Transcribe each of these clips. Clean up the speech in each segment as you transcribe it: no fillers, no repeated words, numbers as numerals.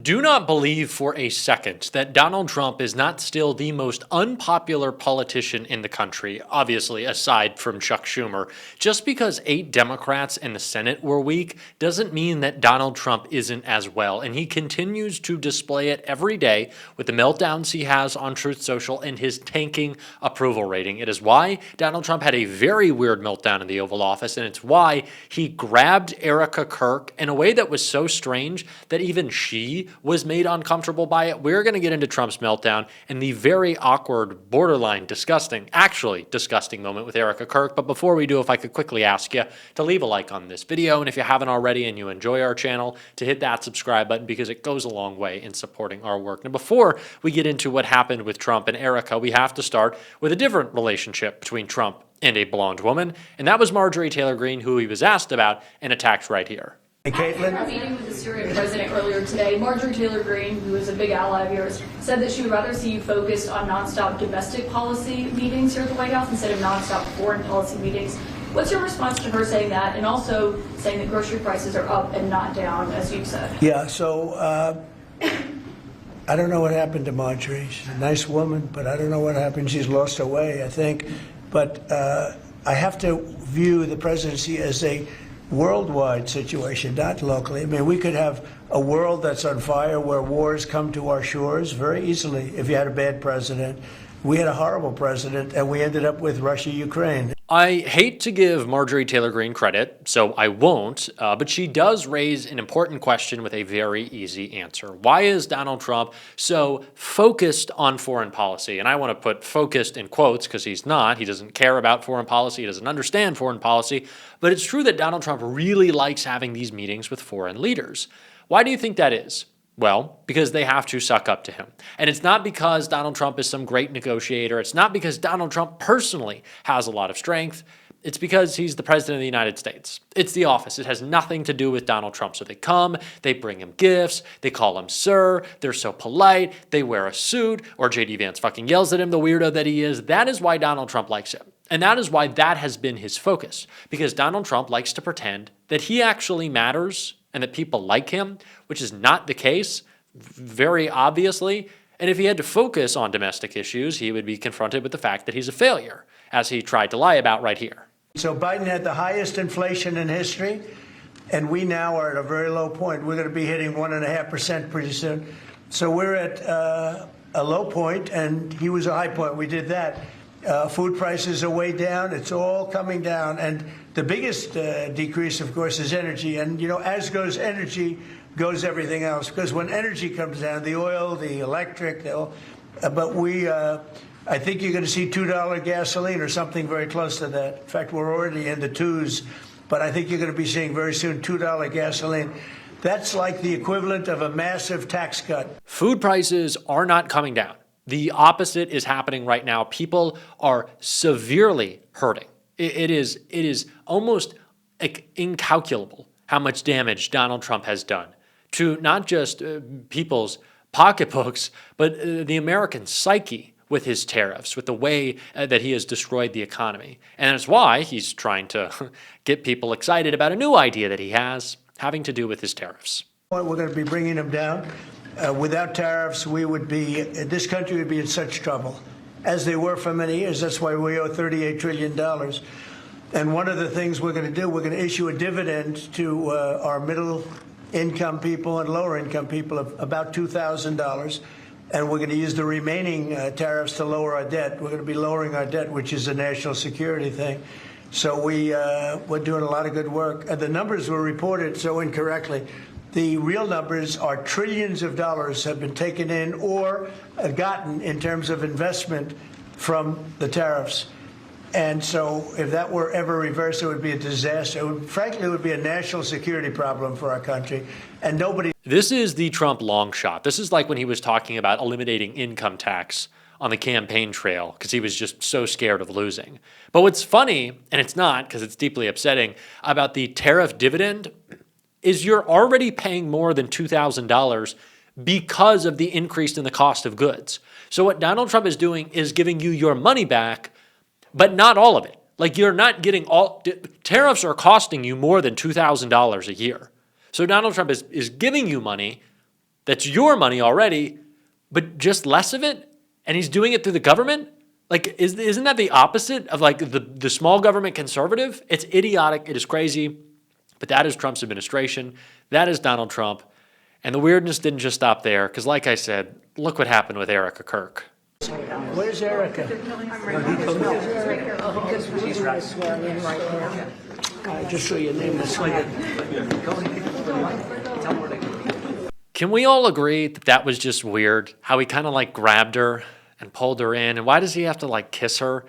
Do not believe for a second that Donald Trump is not still the most unpopular politician in the country, obviously, aside from Chuck Schumer. Just because 8 Democrats in the Senate were weak doesn't mean that Donald Trump isn't as well, and he continues to display it every day with the meltdowns he has on Truth Social and his tanking approval rating. It is why Donald Trump had a very weird meltdown in the Oval Office, and it's why he grabbed Erica Kirk in a way that was so strange that even she was made uncomfortable by it. We're going to get into Trump's meltdown and the very awkward, borderline actually disgusting moment with Erica Kirk. But before we do, if I could quickly ask you to leave a like on this video, and if you haven't already and you enjoy our channel, to hit that subscribe button because it goes a long way in supporting our work. Now, before we get into what happened with Trump and Erica, we have to start with a different relationship between Trump and a blonde woman, and that was Marjorie Taylor Greene, who he was asked about and attacked right here. Caitlin? At a meeting with the Syrian president earlier today, Marjorie Taylor Greene, who is a big ally of yours, said that she would rather see you focused on nonstop domestic policy meetings here at the White House instead of nonstop foreign policy meetings. What's your response to her saying that, and also saying that grocery prices are up and not down, as you've said? Yeah, so I don't know what happened to Marjorie. She's a nice woman, but I don't know what happened. She's lost her way, I think. But I have to view the presidency as a worldwide situation, not locally. I mean, we could have a world that's on fire where wars come to our shores very easily if you had a bad president. We had a horrible president, and we ended up with Russia-Ukraine. I hate to give Marjorie Taylor Greene credit, so I won't, but she does raise an important question with a very easy answer. Why is Donald Trump so focused on foreign policy? And I want to put focused in quotes because he's not. He doesn't care about foreign policy. He doesn't understand foreign policy. But it's true that Donald Trump really likes having these meetings with foreign leaders. Why do you think that is? Well, because they have to suck up to him. And it's not because Donald Trump is some great negotiator. It's not because Donald Trump personally has a lot of strength. It's because he's the president of the United States. It's the office. It has nothing to do with Donald Trump. So they come, they bring him gifts, they call him sir, they're so polite, they wear a suit, or J.D. Vance fucking yells at him, the weirdo that he is. That is why Donald Trump likes him. And that is why that has been his focus. Because Donald Trump likes to pretend that he actually matters and that people like him, which is not the case, very obviously. And if he had to focus on domestic issues, he would be confronted with the fact that he's a failure, as he tried to lie about right here. So Biden had the highest inflation in history, and we now are at a very low point. We're going to be hitting 1.5% pretty soon. So we're at a low point, and he was a high point. We did that. Food prices are way down. It's all coming down. And the biggest decrease, of course, is energy. And, you know, as goes energy, goes everything else. Because when energy comes down, the oil, the electric, I think you're going to see $2 gasoline or something very close to that. In fact, we're already in the twos. But I think you're going to be seeing very soon $2 gasoline. That's like the equivalent of a massive tax cut. Food prices are not coming down. The opposite is happening right now. People are severely hurting. It is almost incalculable how much damage Donald Trump has done to not just people's pocketbooks, but the American psyche with his tariffs, with the way that he has destroyed the economy. And that's why he's trying to get people excited about a new idea that he has having to do with his tariffs. We're going to be bringing them down. Without tariffs, this country would be in such trouble, as they were for many years. That's why we owe $38 trillion. And one of the things we're going to do, we're going to issue a dividend to our middle-income people and lower-income people of about $2,000. And we're going to use the remaining tariffs to lower our debt. We're going to be lowering our debt, which is a national security thing. So we're doing a lot of good work. And the numbers were reported so incorrectly. The real numbers are trillions of dollars have been taken in or gotten in terms of investment from the tariffs. And so if that were ever reversed, it would be a disaster. Frankly, it would be a national security problem for our country. And nobody. This is the Trump long shot. This is like when he was talking about eliminating income tax on the campaign trail because he was just so scared of losing. But what's funny, and it's not because it's deeply upsetting, about the tariff dividend is you're already paying more than $2,000 because of the increase in the cost of goods. So what Donald Trump is doing is giving you your money back, but not all of it. Like you're not getting all, tariffs are costing you more than $2,000 a year. So Donald Trump is giving you money, that's your money already, but just less of it, and he's doing it through the government? Like, isn't that the opposite of like the small government conservative? It's idiotic. It is crazy. But that is Trump's administration. That is Donald Trump. And the weirdness didn't just stop there, because like I said, look what happened with Erica Kirk. Where's Erica? She's swearing in right now. Just so your name is like Can we all agree that that was just weird? How he kind of like grabbed her and pulled her in, and why does he have to like kiss her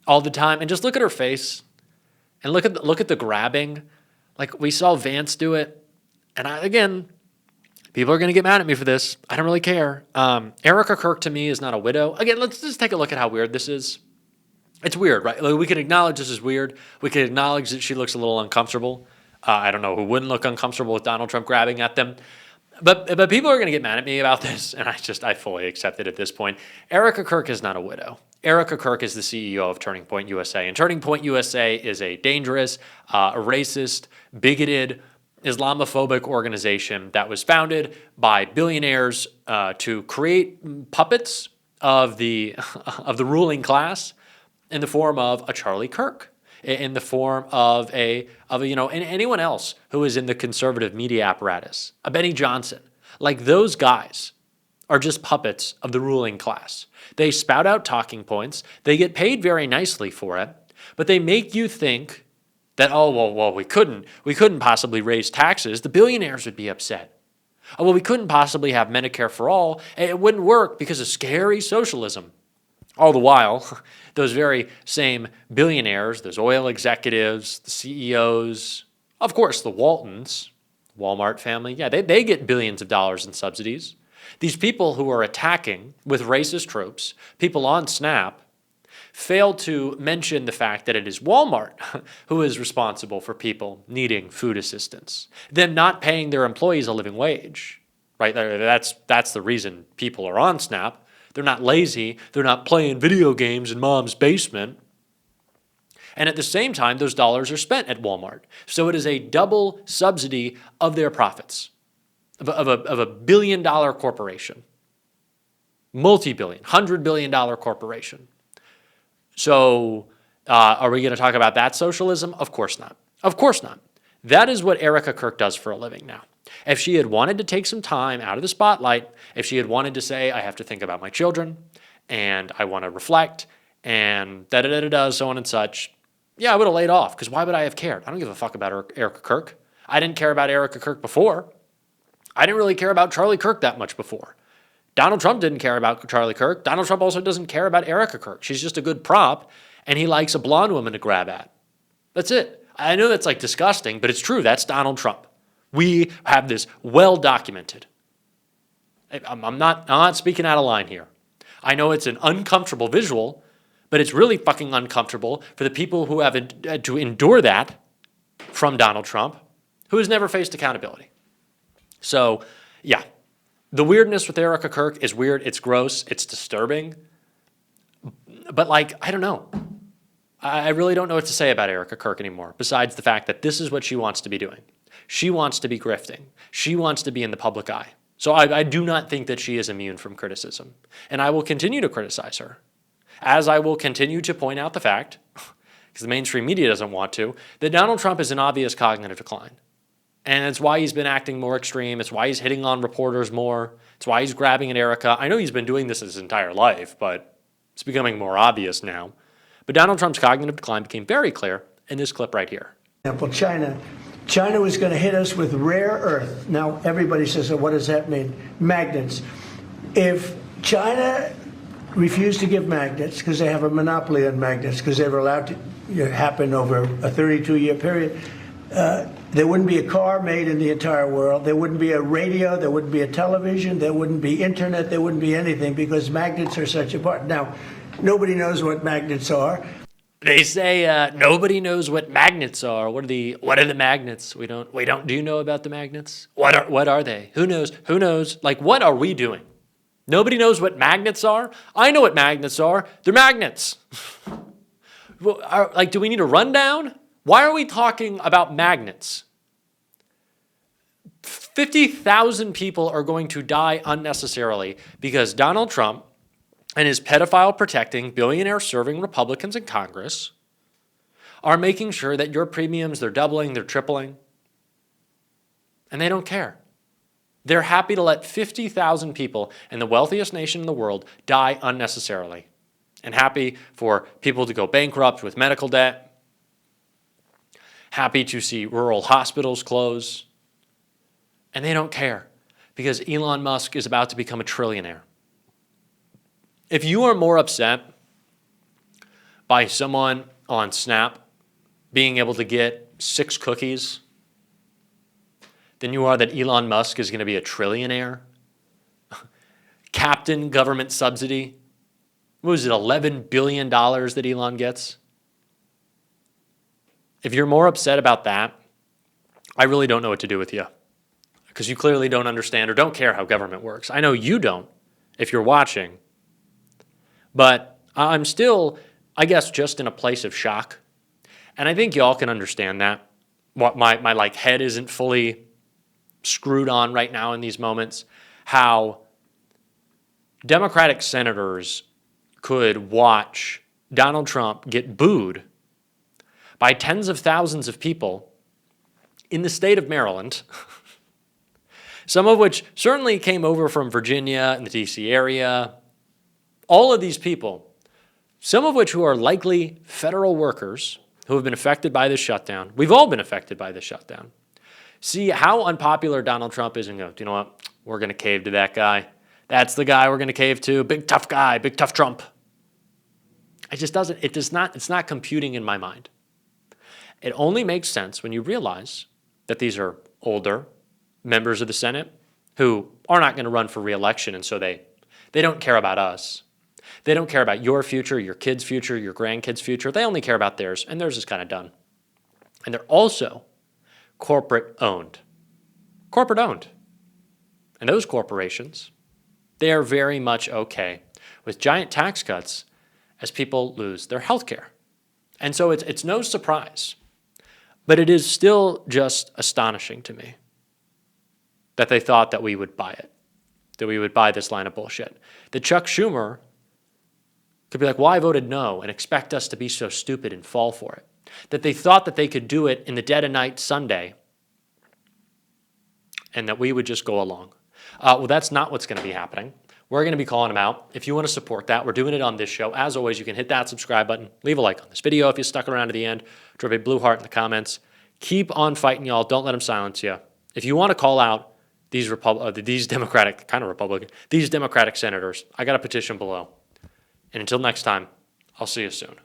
all the time? And just look at her face, and look at the grabbing. Like we saw Vance do it, and again, people are gonna get mad at me for this. I don't really care. Erica Kirk to me is not a widow. Again, let's just take a look at how weird this is. It's weird, right? Like, we can acknowledge this is weird. We can acknowledge that she looks a little uncomfortable. I don't know who wouldn't look uncomfortable with Donald Trump grabbing at them. But people are going to get mad at me about this, and I fully accept it at this point. Erica Kirk is not a widow. Erica Kirk is the CEO of Turning Point USA, and Turning Point USA is a dangerous, racist, bigoted, Islamophobic organization that was founded by billionaires to create puppets of the ruling class in the form of a Charlie Kirk, in the form of anyone else who is in the conservative media apparatus, a Benny Johnson. Like, those guys are just puppets of the ruling class. They spout out talking points. They get paid very nicely for it, but they make you think that, we couldn't possibly raise taxes. The billionaires would be upset. Oh, well, we couldn't possibly have Medicare for all. It wouldn't work because of scary socialism. All the while, those very same billionaires, those oil executives, the CEOs, of course, the Waltons, Walmart family, yeah, they get billions of dollars in subsidies. These people who are attacking with racist tropes, people on Snap, fail to mention the fact that it is Walmart who is responsible for people needing food assistance, them not paying their employees a living wage, right? That's the reason people are on Snap. They're not lazy. They're not playing video games in mom's basement. And at the same time, those dollars are spent at Walmart. So it is a double subsidy of their profits, of a billion-dollar corporation, multi-billion, $100 billion corporation. So are we going to talk about that socialism? Of course not. Of course not. That is what Erica Kirk does for a living now. If she had wanted to take some time out of the spotlight, if she had wanted to say, I have to think about my children, and I want to reflect, and da-da-da-da-da, so on and such, yeah, I would have laid off, because why would I have cared? I don't give a fuck about Erica Kirk. I didn't care about Erica Kirk before. I didn't really care about Charlie Kirk that much before. Donald Trump didn't care about Charlie Kirk. Donald Trump also doesn't care about Erica Kirk. She's just a good prop, and he likes a blonde woman to grab at. That's it. I know that's like disgusting, but it's true. That's Donald Trump. We have this well documented. I'm not speaking out of line here. I know it's an uncomfortable visual, but it's really fucking uncomfortable for the people who have to endure that from Donald Trump, who has never faced accountability. So, yeah, the weirdness with Erica Kirk is weird. It's gross. It's disturbing. But, like, I don't know. I really don't know what to say about Erica Kirk anymore, besides the fact that this is what she wants to be doing. She wants to be grifting. She wants to be in the public eye. So I do not think that she is immune from criticism. And I will continue to criticize her, as I will continue to point out the fact, because the mainstream media doesn't want to, that Donald Trump is in obvious cognitive decline. And it's why he's been acting more extreme. It's why he's hitting on reporters more. It's why he's grabbing at Erica. I know he's been doing this his entire life, but it's becoming more obvious now. But Donald Trump's cognitive decline became very clear in this clip right here. Example, China was going to hit us with rare earth. Now, everybody says, oh, what does that mean? Magnets. If China refused to give magnets, because they have a monopoly on magnets, because they were allowed to happen over a 32-year period, there wouldn't be a car made in the entire world. There wouldn't be a radio. There wouldn't be a television. There wouldn't be internet. There wouldn't be anything, because magnets are such a part. Now, nobody knows what magnets are. They say nobody knows what magnets are. What are the magnets? We don't. Do you know about the magnets? What are they? Who knows? Who knows? Like, what are we doing? Nobody knows what magnets are. I know what magnets are. They're magnets. Do we need a rundown? Why are we talking about magnets? 50,000 people are going to die unnecessarily because Donald Trump and his pedophile-protecting, billionaire-serving Republicans in Congress are making sure that your premiums, they're doubling, they're tripling, and they don't care. They're happy to let 50,000 people in the wealthiest nation in the world die unnecessarily, and happy for people to go bankrupt with medical debt, happy to see rural hospitals close, and they don't care because Elon Musk is about to become a trillionaire. If you are more upset by someone on Snap being able to get 6 cookies than you are that Elon Musk is going to be a trillionaire, Captain government subsidy, what was it, $11 billion that Elon gets? If you're more upset about that, I really don't know what to do with you because you clearly don't understand or don't care how government works. I know you don't if you're watching, but I'm still, I guess, just in a place of shock. And I think y'all can understand that. What my head isn't fully screwed on right now in these moments. How Democratic senators could watch Donald Trump get booed by tens of thousands of people in the state of Maryland, some of which certainly came over from Virginia and the D.C. area. All of these people, some of which who are likely federal workers who have been affected by this shutdown. We've all been affected by this shutdown. See how unpopular Donald Trump is and go, you know what? We're going to cave to that guy. That's the guy we're going to cave to. Big tough guy, big tough Trump. It's not computing in my mind. It only makes sense when you realize that these are older members of the Senate who are not going to run for re-election, and so they don't care about us. They don't care about your future, your kids' future, your grandkids' future. They only care about theirs, and theirs is kind of done. And they're also corporate owned. Corporate owned. And those corporations, they are very much okay with giant tax cuts as people lose their health care. And so it's no surprise, but it is still just astonishing to me that they thought that we would buy it, that we would buy this line of bullshit. That Chuck Schumer could be like, well, I voted no, and expect us to be so stupid and fall for it. That they thought that they could do it in the dead of night Sunday and that we would just go along. Well, that's not what's going to be happening. We're going to be calling them out. If you want to support that, we're doing it on this show. As always, you can hit that subscribe button, leave a like on this video if you stuck around to the end, drop a blue heart in the comments. Keep on fighting, y'all. Don't let them silence you. If you want to call out these Democratic senators, I got a petition below. And until next time, I'll see you soon.